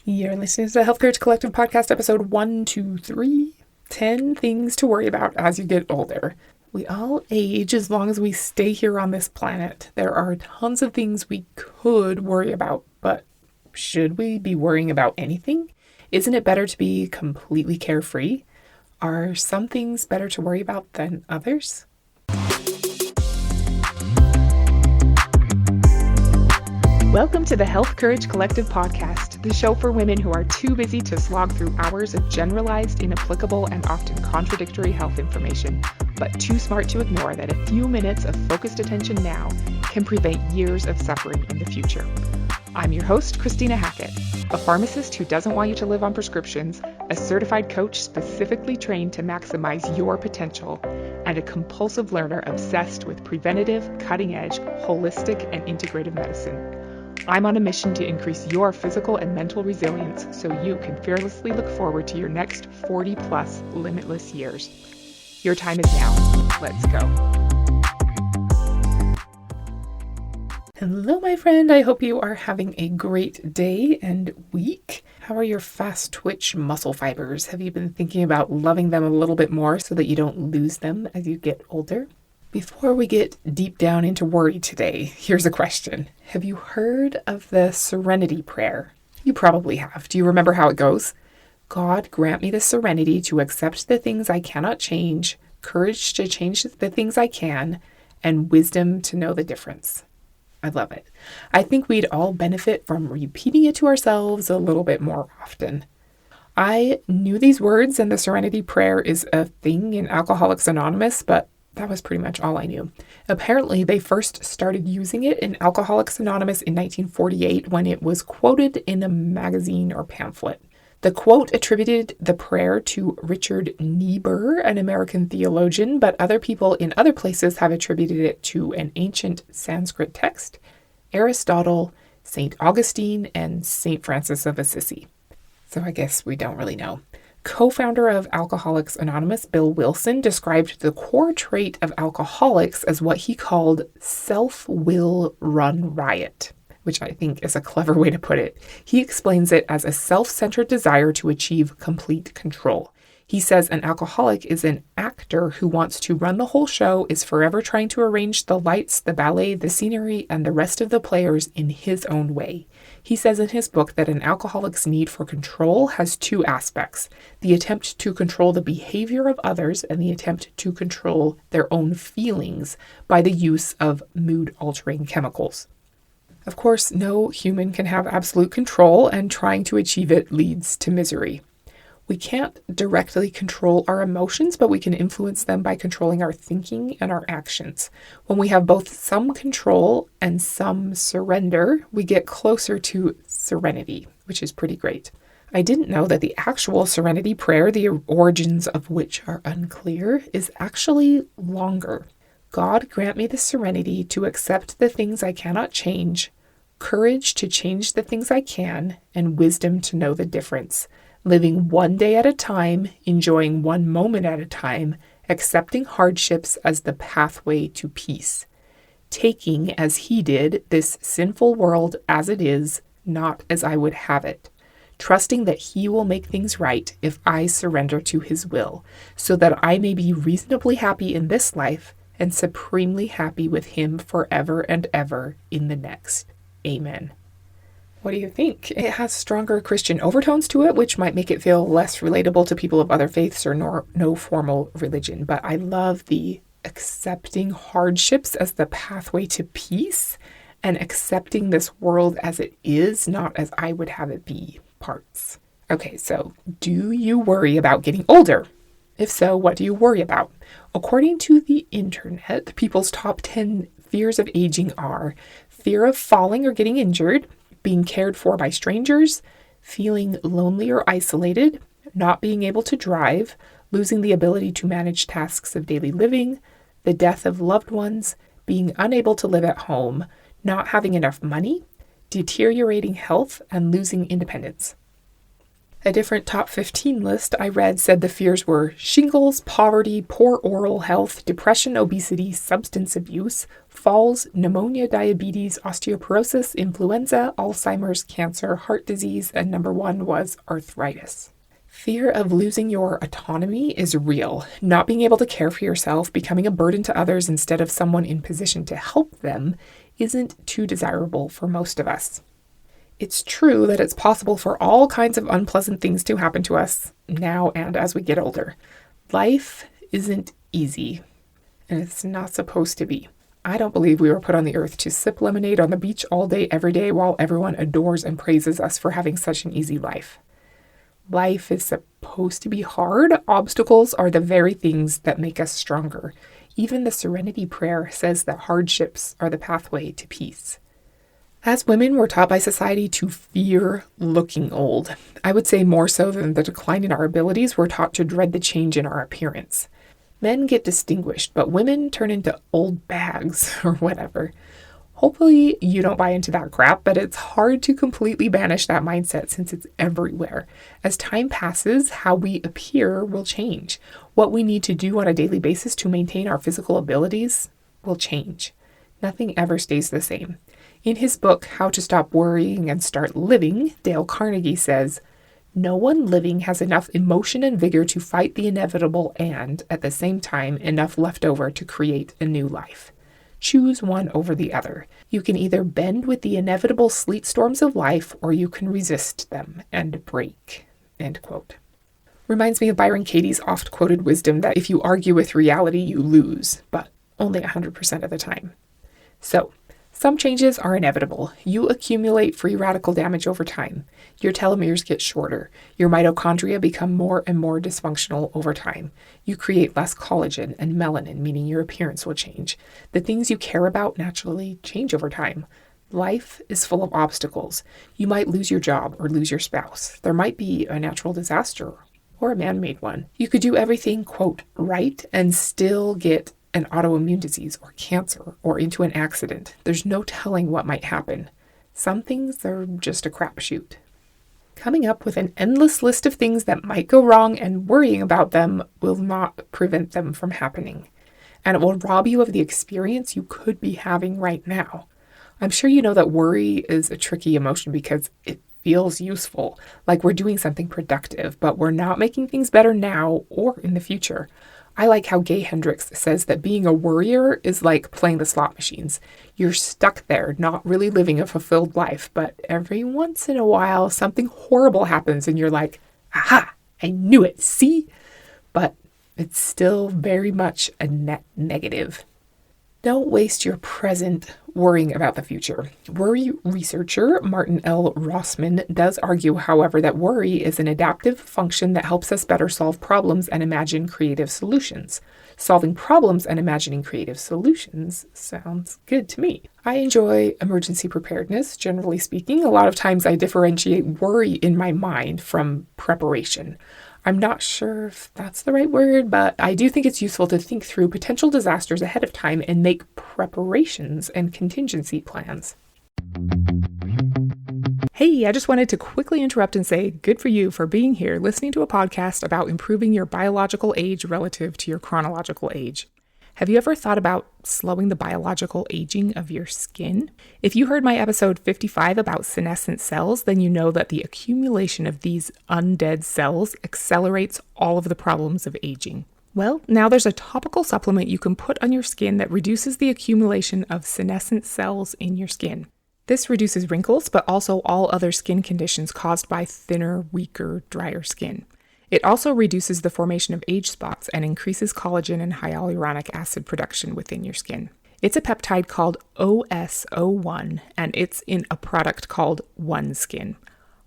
You're listening to the Health Courage Collective podcast, episode 123, 10 things to worry about as you get older. We all age as long as we stay here on this planet. There are tons of things we could worry about, but should we be worrying about anything? Isn't it better to be completely carefree? Are some things better to worry about than others? Welcome to the Health Courage Collective podcast, the show for women who are too busy to slog through hours of generalized, inapplicable, and often contradictory health information, but too smart to ignore that a few minutes of focused attention now can prevent years of suffering in the future. I'm your host, Christina Hackett, a pharmacist who doesn't want you to live on prescriptions, a certified coach specifically trained to maximize your potential, and a compulsive learner obsessed with preventative, cutting-edge, holistic, and integrative medicine. I'm on a mission to increase your physical and mental resilience so you can fearlessly look forward to your next 40-plus limitless years. Your time is now. Let's go. Hello, my friend. I hope you are having a great day and week. How are your fast twitch muscle fibers? Have you been thinking about loving them a little bit more so that you don't lose them as you get older? Before we get deep down into worry today, here's a question. Have you heard of the serenity prayer? You probably have. Do you remember how it goes? God, grant me the serenity to accept the things I cannot change, courage to change the things I can, and wisdom to know the difference. I love it. I think we'd all benefit from repeating it to ourselves a little bit more often. I knew these words, and the serenity prayer is a thing in Alcoholics Anonymous, but that was pretty much all I knew. Apparently, they first started using it in Alcoholics Anonymous in 1948 when it was quoted in a magazine or pamphlet. The quote attributed the prayer to Richard Niebuhr, an American theologian, but other people in other places have attributed it to an ancient Sanskrit text, Aristotle, St. Augustine, and St. Francis of Assisi. So I guess we don't really know. Co-founder of Alcoholics Anonymous, Bill Wilson, described the core trait of alcoholics as what he called self-will run riot, which I think is a clever way to put it. He explains it as a self-centered desire to achieve complete control. He says an alcoholic is an actor who wants to run the whole show, is forever trying to arrange the lights, the ballet, the scenery, and the rest of the players in his own way. He says in his book that an alcoholic's need for control has two aspects: the attempt to control the behavior of others and the attempt to control their own feelings by the use of mood-altering chemicals. Of course, no human can have absolute control, and trying to achieve it leads to misery. We can't directly control our emotions, but we can influence them by controlling our thinking and our actions. When we have both some control and some surrender, we get closer to serenity, which is pretty great. I didn't know that the actual serenity prayer, the origins of which are unclear, is actually longer. God, grant me the serenity to accept the things I cannot change, courage to change the things I can, and wisdom to know the difference. Living one day at a time, enjoying one moment at a time, accepting hardships as the pathway to peace. Taking, as he did, this sinful world as it is, not as I would have it. Trusting that he will make things right if I surrender to his will, so that I may be reasonably happy in this life and supremely happy with him forever and ever in the next. Amen. What do you think? It has stronger Christian overtones to it, which might make it feel less relatable to people of other faiths or no formal religion. But I love the accepting hardships as the pathway to peace and accepting this world as it is, not as I would have it be parts. Okay, so do you worry about getting older? If so, what do you worry about? According to the internet, people's top 10 fears of aging are fear of falling or getting injured, being cared for by strangers, feeling lonely or isolated, not being able to drive, losing the ability to manage tasks of daily living, the death of loved ones, being unable to live at home, not having enough money, deteriorating health, and losing independence. A different top 15 list I read said the fears were shingles, poverty, poor oral health, depression, obesity, substance abuse, falls, pneumonia, diabetes, osteoporosis, influenza, Alzheimer's, cancer, heart disease, and number 1 was arthritis. Fear of losing your autonomy is real. Not being able to care for yourself, becoming a burden to others instead of someone in position to help them, isn't too desirable for most of us. It's true that it's possible for all kinds of unpleasant things to happen to us now and as we get older. Life isn't easy, and it's not supposed to be. I don't believe we were put on the earth to sip lemonade on the beach all day, every day, while everyone adores and praises us for having such an easy life. Life is supposed to be hard. Obstacles are the very things that make us stronger. Even the Serenity Prayer says that hardships are the pathway to peace. As women, we're taught by society to fear looking old. I would say more so than the decline in our abilities, we're taught to dread the change in our appearance. Men get distinguished, but women turn into old bags or whatever. Hopefully you don't buy into that crap, but it's hard to completely banish that mindset since it's everywhere. As time passes, how we appear will change. What we need to do on a daily basis to maintain our physical abilities will change. Nothing ever stays the same. In his book, How to Stop Worrying and Start Living, Dale Carnegie says, "No one living has enough emotion and vigor to fight the inevitable and, at the same time, enough left over to create a new life. Choose one over the other. You can either bend with the inevitable sleet storms of life, or you can resist them and break." End quote. Reminds me of Byron Katie's oft-quoted wisdom that if you argue with reality, you lose, but only 100% of the time. So, some changes are inevitable. You accumulate free radical damage over time. Your telomeres get shorter. Your mitochondria become more and more dysfunctional over time. You create less collagen and melanin, meaning your appearance will change. The things you care about naturally change over time. Life is full of obstacles. You might lose your job or lose your spouse. There might be a natural disaster or a man-made one. You could do everything, quote, right, and still get an autoimmune disease or cancer or into an accident. There's no telling what might happen. Some things are just a crapshoot. Coming up with an endless list of things that might go wrong and worrying about them will not prevent them from happening. And it will rob you of the experience you could be having right now. I'm sure you know that worry is a tricky emotion because it feels useful, like we're doing something productive, but we're not making things better now or in the future. I like how Gay Hendricks says that being a worrier is like playing the slot machines. You're stuck there, not really living a fulfilled life, but every once in a while, something horrible happens and you're like, aha, I knew it, see? But it's still very much a net negative. Don't waste your present worrying about the future. Worry researcher Martin L. Rossman does argue, however, that worry is an adaptive function that helps us better solve problems and imagine creative solutions. Solving problems and imagining creative solutions sounds good to me. I enjoy emergency preparedness, generally speaking. A lot of times I differentiate worry in my mind from preparation. I'm not sure if that's the right word, but I do think it's useful to think through potential disasters ahead of time and make preparations and contingency plans. Hey, I just wanted to quickly interrupt and say good for you for being here listening to a podcast about improving your biological age relative to your chronological age. Have you ever thought about slowing the biological aging of your skin? If you heard my episode 55 about senescent cells, then you know that the accumulation of these undead cells accelerates all of the problems of aging. Well, now there's a topical supplement you can put on your skin that reduces the accumulation of senescent cells in your skin. This reduces wrinkles, but also all other skin conditions caused by thinner, weaker, drier skin. It also reduces the formation of age spots and increases collagen and hyaluronic acid production within your skin. It's a peptide called OS01, and it's in a product called OneSkin.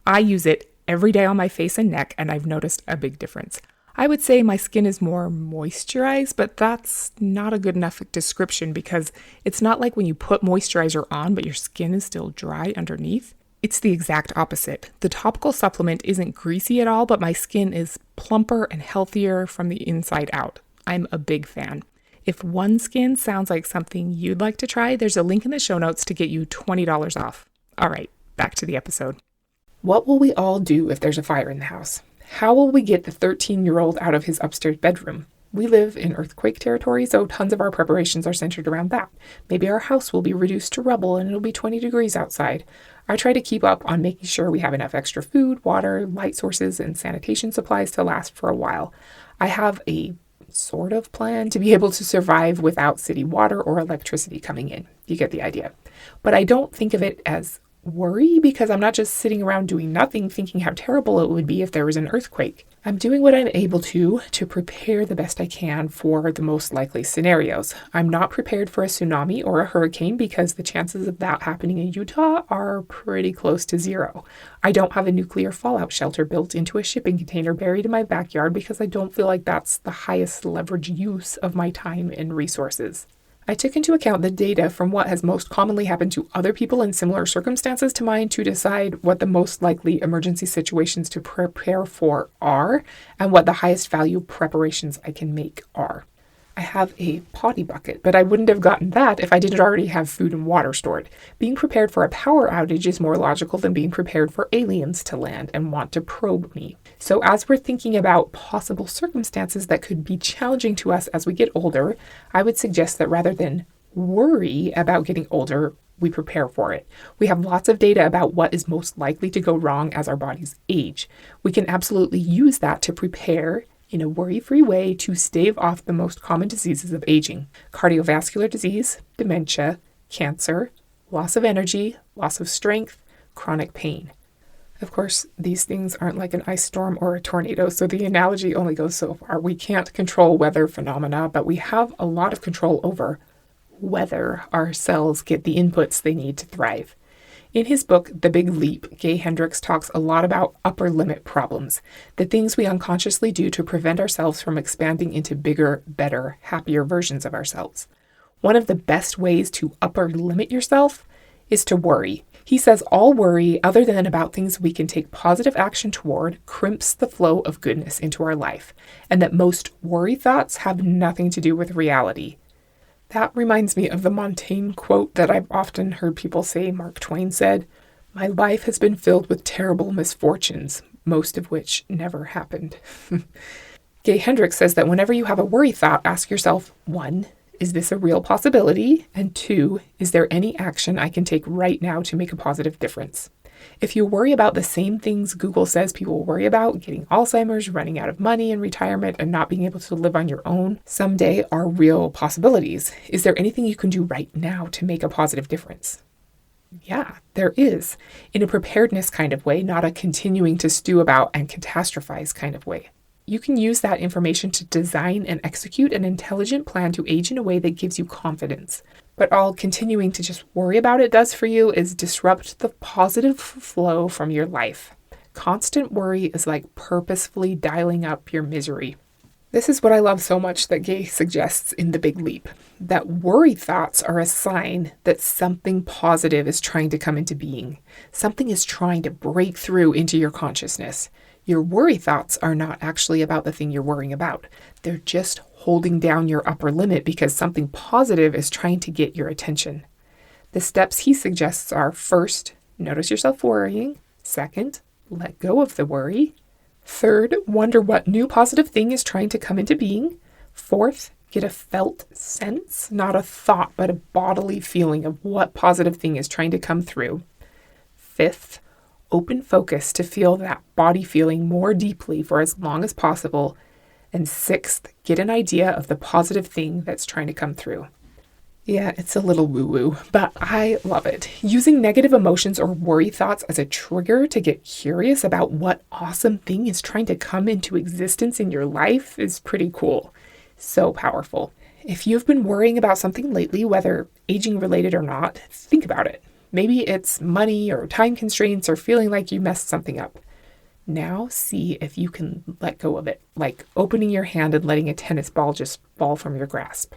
I use it every day on my face and neck, and I've noticed a big difference. I would say my skin is more moisturized, but that's not a good enough description because it's not like when you put moisturizer on, but your skin is still dry underneath. It's the exact opposite. The topical supplement isn't greasy at all, but my skin is plumper and healthier from the inside out. I'm a big fan. If OneSkin sounds like something you'd like to try, there's a link in the show notes to get you $20 off. All right, back to the episode. What will we all do if there's a fire in the house? How will we get the 13-year-old out of his upstairs bedroom? We live in earthquake territory, so tons of our preparations are centered around that. Maybe our house will be reduced to rubble and it'll be 20 degrees outside. I try to keep up on making sure we have enough extra food, water, light sources, and sanitation supplies to last for a while. I have a sort of plan to be able to survive without city water or electricity coming in. You get the idea. But I don't think of it as worry because I'm not just sitting around doing nothing thinking how terrible it would be if there was an earthquake. I'm doing what I'm able to prepare the best I can for the most likely scenarios. I'm not prepared for a tsunami or a hurricane because the chances of that happening in Utah are pretty close to zero. I don't have a nuclear fallout shelter built into a shipping container buried in my backyard because I don't feel like that's the highest leverage use of my time and resources. I took into account the data from what has most commonly happened to other people in similar circumstances to mine to decide what the most likely emergency situations to prepare for are and what the highest value preparations I can make are. I have a potty bucket, but I wouldn't have gotten that if I didn't already have food and water stored. Being prepared for a power outage is more logical than being prepared for aliens to land and want to probe me. So as we're thinking about possible circumstances that could be challenging to us as we get older, I would suggest that rather than worry about getting older, we prepare for it. We have lots of data about what is most likely to go wrong as our bodies age. We can absolutely use that to prepare in a worry-free way to stave off the most common diseases of aging: cardiovascular disease, dementia, cancer, loss of energy, loss of strength, chronic pain. Of course, these things aren't like an ice storm or a tornado, so the analogy only goes so far. We can't control weather phenomena, but we have a lot of control over whether our cells get the inputs they need to thrive. In his book, The Big Leap, Gay Hendricks talks a lot about upper limit problems, the things we unconsciously do to prevent ourselves from expanding into bigger, better, happier versions of ourselves. One of the best ways to upper limit yourself is to worry. He says all worry, other than about things we can take positive action toward, crimps the flow of goodness into our life, and that most worry thoughts have nothing to do with reality. That reminds me of the Montaigne quote that I've often heard people say. Mark Twain said, "My life has been filled with terrible misfortunes, most of which never happened." Gay Hendricks says that whenever you have a worry thought, ask yourself, 1, is this a real possibility? And 2, is there any action I can take right now to make a positive difference? If you worry about the same things Google says people worry about, getting Alzheimer's, running out of money in retirement, and not being able to live on your own someday are real possibilities. Is there anything you can do right now to make a positive difference? Yeah, there is, in a preparedness kind of way, not a continuing to stew about and catastrophize kind of way. You can use that information to design and execute an intelligent plan to age in a way that gives you confidence. But all continuing to just worry about it does for you is disrupt the positive flow from your life. Constant worry is like purposefully dialing up your misery. This is what I love so much that Gay suggests in The Big Leap, that worry thoughts are a sign that something positive is trying to come into being. Something is trying to break through into your consciousness. Your worry thoughts are not actually about the thing you're worrying about. They're just holding down your upper limit because something positive is trying to get your attention. The steps he suggests are: first, notice yourself worrying. Second, let go of the worry. Third, wonder what new positive thing is trying to come into being. Fourth, get a felt sense, not a thought, but a bodily feeling of what positive thing is trying to come through. Fifth, open focus to feel that body feeling more deeply for as long as possible. And sixth, get an idea of the positive thing that's trying to come through. Yeah, it's a little woo-woo, but I love it. Using negative emotions or worry thoughts as a trigger to get curious about what awesome thing is trying to come into existence in your life is pretty cool. So powerful. If you've been worrying about something lately, whether aging related or not, think about it. Maybe it's money or time constraints or feeling like you messed something up. Now see if you can let go of it, like opening your hand and letting a tennis ball just fall from your grasp.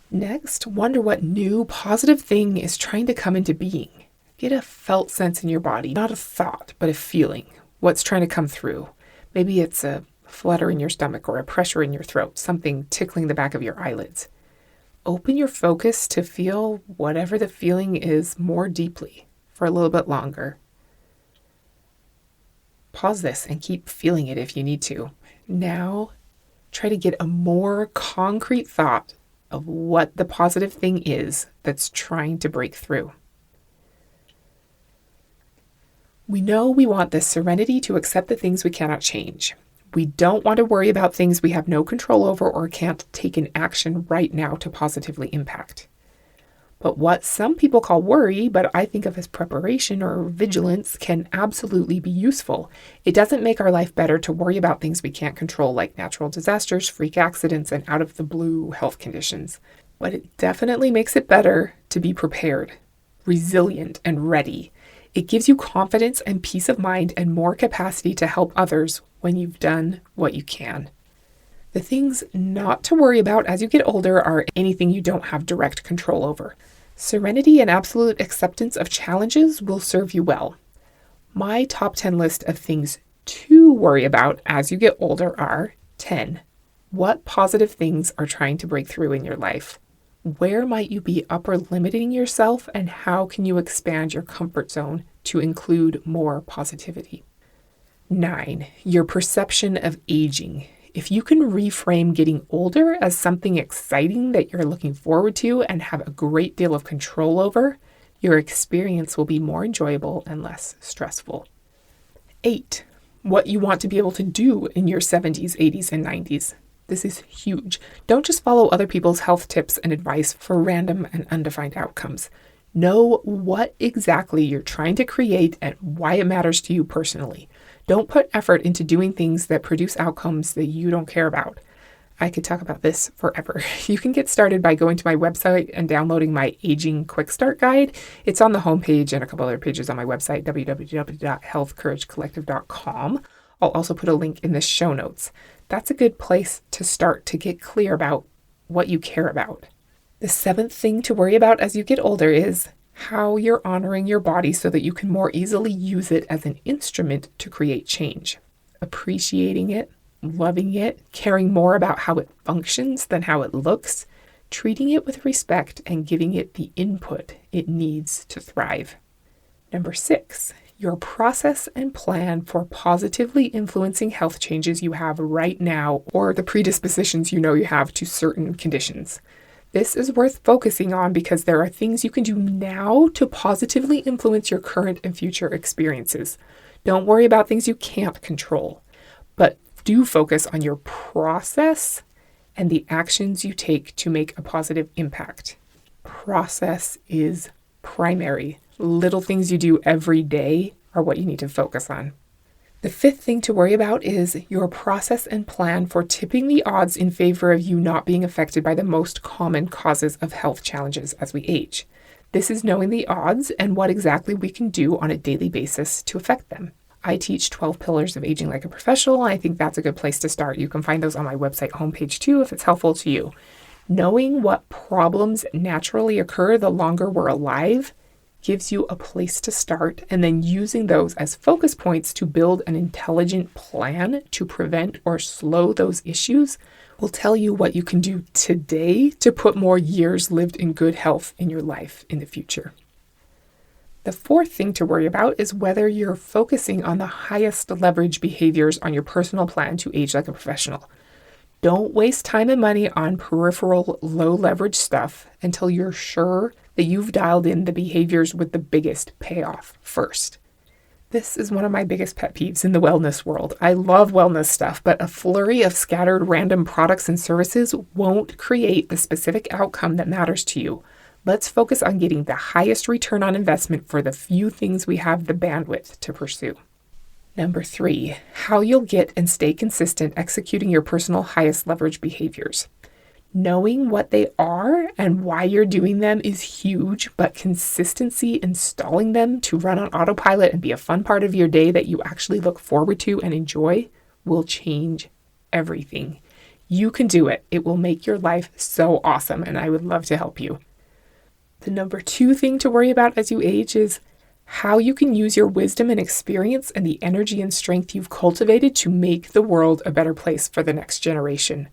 Next, wonder what new positive thing is trying to come into being. Get a felt sense in your body, not a thought, but a feeling. What's trying to come through? Maybe it's a flutter in your stomach or a pressure in your throat, something tickling the back of your eyelids. Open your focus to feel whatever the feeling is more deeply for a little bit longer. Pause this and keep feeling it if you need to. Now, Try to get a more concrete thought of what the positive thing is that's trying to break through. We know we want this serenity to accept the things we cannot change. We don't want to worry about things we have no control over or can't take an action right now to positively impact. But what some people call worry, but I think of as preparation or vigilance, can absolutely be useful. It doesn't make our life better to worry about things we can't control, like natural disasters, freak accidents, and out of the blue health conditions. But it definitely makes it better to be prepared, resilient, and ready. It gives you confidence and peace of mind and more capacity to help others when you've done what you can. The things not to worry about as you get older are anything you don't have direct control over. Serenity and absolute acceptance of challenges will serve you well. My top 10 list of things to worry about as you get older are 10. What positive things are trying to break through in your life? Where might you be upper limiting yourself, and how can you expand your comfort zone to include more positivity? 9. Your perception of aging. If you can reframe getting older as something exciting that you're looking forward to and have a great deal of control over, your experience will be more enjoyable and less stressful. 8. What you want to be able to do in your 70s, 80s, and 90s. This is huge. Don't just follow other people's health tips and advice for random and undefined outcomes. Know what exactly you're trying to create and why it matters to you personally. Don't put effort into doing things that produce outcomes that you don't care about. I could talk about this forever. You can get started by going to my website and downloading my Aging Quick Start Guide. It's on the homepage and a couple other pages on my website, www.healthcouragecollective.com. I'll also put a link in the show notes. That's a good place to start to get clear about what you care about. The 7th thing to worry about as you get older is how you're honoring your body so that you can more easily use it as an instrument to create change. Appreciating it, loving it, caring more about how it functions than how it looks, treating it with respect, and giving it the input it needs to thrive. Number 6, your process and plan for positively influencing health changes you have right now or the predispositions you know you have to certain conditions. This is worth focusing on because there are things you can do now to positively influence your current and future experiences. Don't worry about things you can't control, but do focus on your process and the actions you take to make a positive impact. Process is primary. Little things you do every day are what you need to focus on. The 5th thing to worry about is your process and plan for tipping the odds in favor of you not being affected by the most common causes of health challenges as we age. This is knowing the odds and what exactly we can do on a daily basis to affect them. I teach 12 pillars of aging like a professional. I think that's a good place to start. You can find those on my website homepage too if it's helpful to you. Knowing what problems naturally occur the longer we're alive gives you a place to start, and then using those as focus points to build an intelligent plan to prevent or slow those issues will tell you what you can do today to put more years lived in good health in your life in the future. The 4th thing to worry about is whether you're focusing on the highest leverage behaviors on your personal plan to age like a professional. Don't waste time and money on peripheral low leverage stuff until you're sure that you've dialed in the behaviors with the biggest payoff first. This is one of my biggest pet peeves in the wellness world. I love wellness stuff, but a flurry of scattered random products and services won't create the specific outcome that matters to you. Let's focus on getting the highest return on investment for the few things we have the bandwidth to pursue. Number 3, how you'll get and stay consistent executing your personal highest leverage behaviors. Knowing what they are and why you're doing them is huge, but consistency installing them to run on autopilot and be a fun part of your day that you actually look forward to and enjoy will change everything. You can do it. It will make your life so awesome, and I would love to help you. The number 2 thing to worry about as you age is how you can use your wisdom and experience and the energy and strength you've cultivated to make the world a better place for the next generation.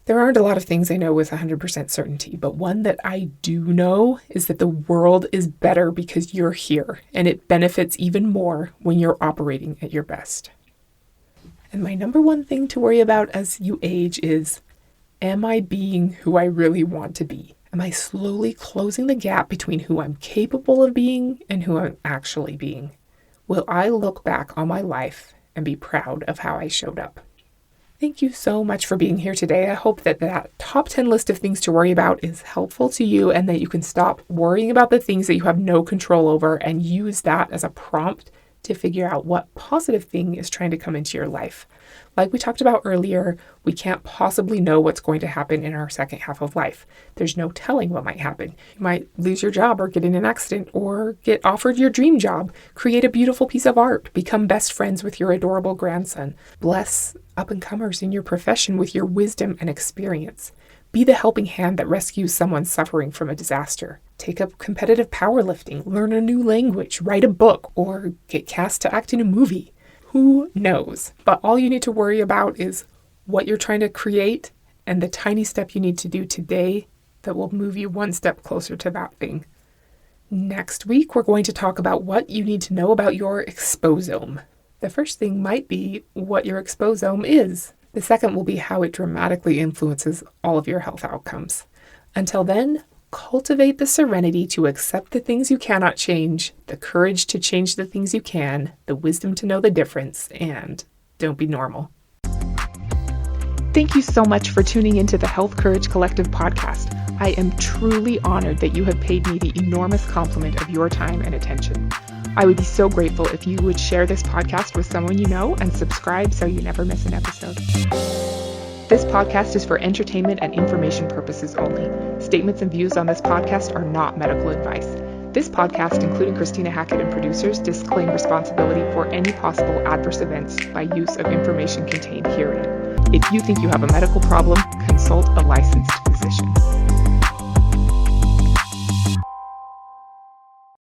There aren't a lot of things I know with 100% certainty, but one that I do know is that the world is better because you're here, and it benefits even more when you're operating at your best. And my number one thing to worry about as you age is, am I being who I really want to be? Am I slowly closing the gap between who I'm capable of being and who I'm actually being? Will I look back on my life and be proud of how I showed up? Thank you so much for being here today. I hope that top 10 list of things to worry about is helpful to you and that you can stop worrying about the things that you have no control over and use that as a prompt to figure out what positive thing is trying to come into your life. Like we talked about earlier, we can't possibly know what's going to happen in our second half of life. There's no telling what might happen. You might lose your job or get in an accident or get offered your dream job, create a beautiful piece of art, become best friends with your adorable grandson, bless up-and-comers in your profession with your wisdom and experience. Be the helping hand that rescues someone suffering from a disaster. Take up competitive powerlifting, learn a new language, write a book, or get cast to act in a movie. Who knows? But all you need to worry about is what you're trying to create and the tiny step you need to do today that will move you one step closer to that thing. Next week, we're going to talk about what you need to know about your exposome. The first thing might be what your exposome is. The second will be how it dramatically influences all of your health outcomes. Until then, cultivate the serenity to accept the things you cannot change, the courage to change the things you can, the wisdom to know the difference, and don't be normal. Thank you so much for tuning into the Health Courage Collective podcast. I am truly honored that you have paid me the enormous compliment of your time and attention. I would be so grateful if you would share this podcast with someone you know and subscribe so you never miss an episode. This podcast is for entertainment and information purposes only. Statements and views on this podcast are not medical advice. This podcast, including Christina Hackett and producers, disclaim responsibility for any possible adverse events by use of information contained herein. If you think you have a medical problem, consult a licensed physician.